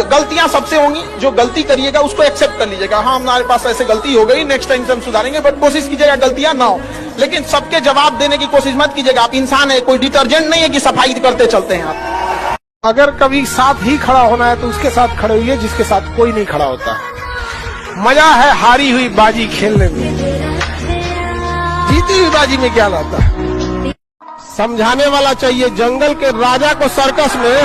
गलतियां सबसे होंगी, जो गलती करिएगा उसको एक्सेप्ट कर लीजिएगा। हाँ, हमारे पास ऐसे गलती हो गई, नेक्स्ट टाइम से हम सुधारेंगे, बट कोशिश कीजिएगा गलतियां ना हो। लेकिन सबके जवाब देने की कोशिश मत कीजिएगा। आप इंसान है, कोई डिटर्जेंट नहीं है कि सफाई करते चलते हैं आप। अगर कभी साथ ही खड़ा होना है तो उसके साथ खड़े हुए जिसके साथ कोई नहीं खड़ा होता। मजा है हारी हुई बाजी खेलने में, जीती हुई बाजी में क्या लाता है। समझाने वाला चाहिए। जंगल के राजा को सर्कस में,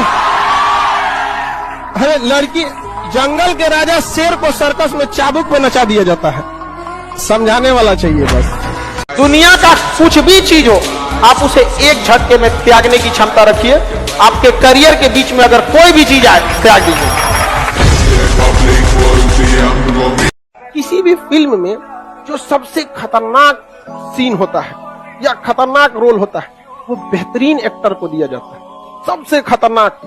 अरे लड़की, जंगल के राजा शेर को सर्कस में चाबुक पे नचा दिया जाता है। समझाने वाला चाहिए बस। दुनिया का कुछ भी चीज हो, आप उसे एक झटके में त्यागने की क्षमता रखिए। आपके करियर के बीच में अगर कोई भी चीज आए, त्याग दीजिए। किसी भी फिल्म में जो सबसे खतरनाक सीन होता है या खतरनाक रोल होता है, वो बेहतरीन एक्टर को दिया जाता है, सबसे खतरनाक।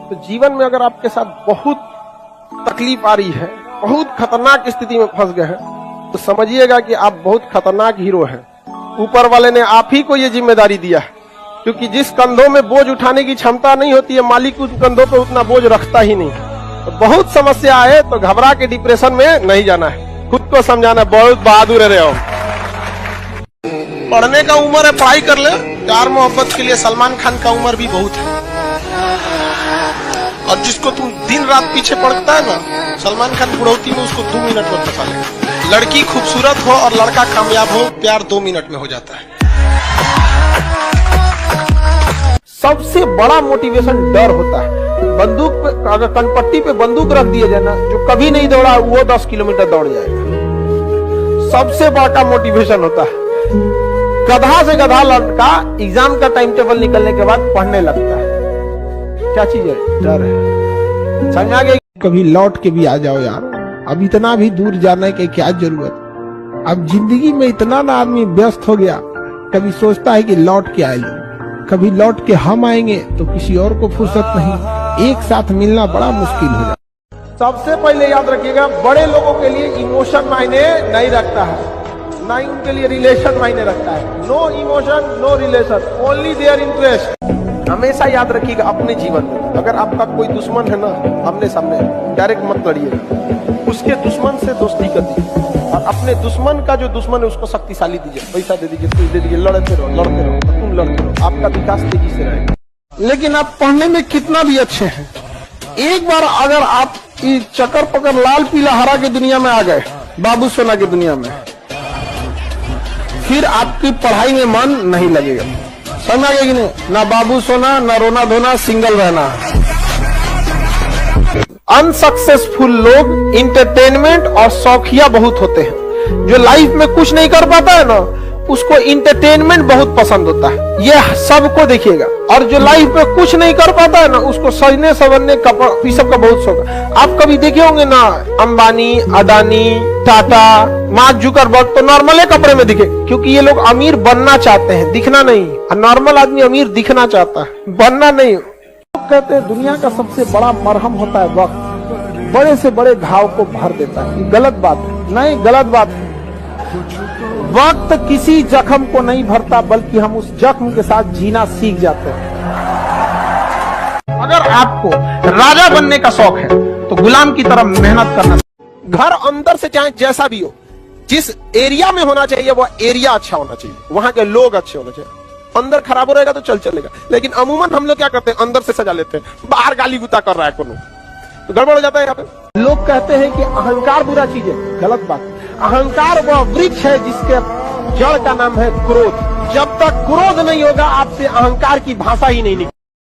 तो जीवन में अगर आपके साथ बहुत तकलीफ आ रही है, बहुत खतरनाक स्थिति में फंस गए हैं, तो समझिएगा कि आप बहुत खतरनाक हीरो हैं। ऊपर वाले ने आप ही को ये जिम्मेदारी दिया है, क्योंकि जिस कंधों में बोझ उठाने की क्षमता नहीं होती है, मालिक उस कंधों पे उतना बोझ रखता ही नहीं। तो बहुत समस्या आए तो घबरा के डिप्रेशन में नहीं जाना है, खुद को समझाना। बहुत बहादुर रहे हो। पढ़ने का उम्र है, पढ़ाई कर ले। प्यार मोहब्बत के लिए सलमान खान का उम्र भी बहुत है। और जिसको तुम दिन रात पीछे पड़ता है ना, सलमान खान बुढ़ौती में उसको 2 मिनट में फंसा लेगा। लड़की खूबसूरत हो और लड़का कामयाब हो, प्यार 2 मिनट में हो जाता है। सबसे बड़ा मोटिवेशन डर होता है। बंदूक पे, अगर कनपट्टी पे बंदूक रख दिया जाए ना, जो कभी नहीं दौड़ा वो 10 किलोमीटर दौड़ जाएगा। सबसे बड़ा मोटिवेशन होता है। गधा से गधा लड़का एग्जाम का टाइम टेबल निकलने के बाद पढ़ने लगता है। क्या चीज है? डर है। समझ आ गई? कभी लौट के भी आ जाओ यार। अब इतना भी दूर जाने की क्या जरूरत। अब जिंदगी में इतना ना आदमी व्यस्त हो गया, कभी सोचता है कि लौट के आए लोग, कभी लौट के हम आएंगे तो किसी और को फुर्सत नहीं। एक साथ मिलना बड़ा मुश्किल हो जाता। सबसे पहले याद रखिएगा, बड़े लोगों के लिए इमोशन मायने नहीं रखता है, ना ही उनके लिए रिलेशन मायने रखता है। No emotion, no relation, only their interest. हमेशा याद रखिएगा अपने जीवन में, अगर आपका कोई दुश्मन है ना, आमने सामने डायरेक्ट मत लड़िएगा, उसके दुश्मन से दोस्ती कर दीजिए। और अपने दुश्मन का जो दुश्मन है उसको शक्तिशाली दीजिए, पैसा दे दीजिए, कुछ दे दीजिए, लड़ते रहो, तुम लड़ते रहो, आपका विकास तेजी से रहेगा। लेकिन आप पढ़ने में कितना भी अच्छे हैं, एक बार अगर आप चक्कर पकड़ लाल पीला हरा की दुनिया में आ गए, बाबू सोना की दुनिया में, फिर आपकी पढ़ाई में मन नहीं लगेगा। समझ आ गया कि नहीं? ना बाबू सोना, ना रोना धोना, सिंगल रहना। अनसक्सेसफुल लोग इंटरटेनमेंट और शौकिया बहुत होते हैं। जो लाइफ में कुछ नहीं कर पाता है ना, उसको इंटरटेनमेंट बहुत पसंद होता है। ये सबको देखिएगा। और जो लाइफ में कुछ नहीं कर पाता है ना, उसको सजने संवरने ये सब का बहुत शौक है। आप कभी देखे होंगे ना, अंबानी, अदानी, टाटा, मार्क जुकरबर्ग तो नॉर्मल कपड़े में दिखे, क्योंकि ये लोग अमीर बनना चाहते हैं, दिखना नहीं। नॉर्मल आदमी अमीर दिखना चाहता है, बनना नहीं। लोग कहते हैं दुनिया का सबसे बड़ा मरहम होता है वक्त, बड़े से बड़े घाव को भर देता है। गलत बात है, नहीं गलत बात है। वक्त किसी जख्म को नहीं भरता, बल्कि हम उस जख्म के साथ जीना सीख जाते हैं। अगर आपको राजा बनने का शौक है तो गुलाम की तरह मेहनत करना। घर अंदर से चाहे जैसा भी हो, जिस एरिया में होना चाहिए वो एरिया अच्छा होना चाहिए, वहां के लोग अच्छे होने चाहिए। अंदर खराब हो रहेगा तो चलेगा। लेकिन अमूमन हम लोग क्या करते हैं, अंदर से सजा लेते हैं, बाहर गाली गुता कर रहा है कोनो, तो गड़बड़ हो जाता है। यहाँ पे लोग कहते हैं कि अहंकार बुरा चीज है, गलत बात। अहंकार वह वृक्ष है जिसके जड़ का नाम है क्रोध। जब तक क्रोध नहीं होगा, आपसे अहंकार की भाषा ही नहीं निकलेगी।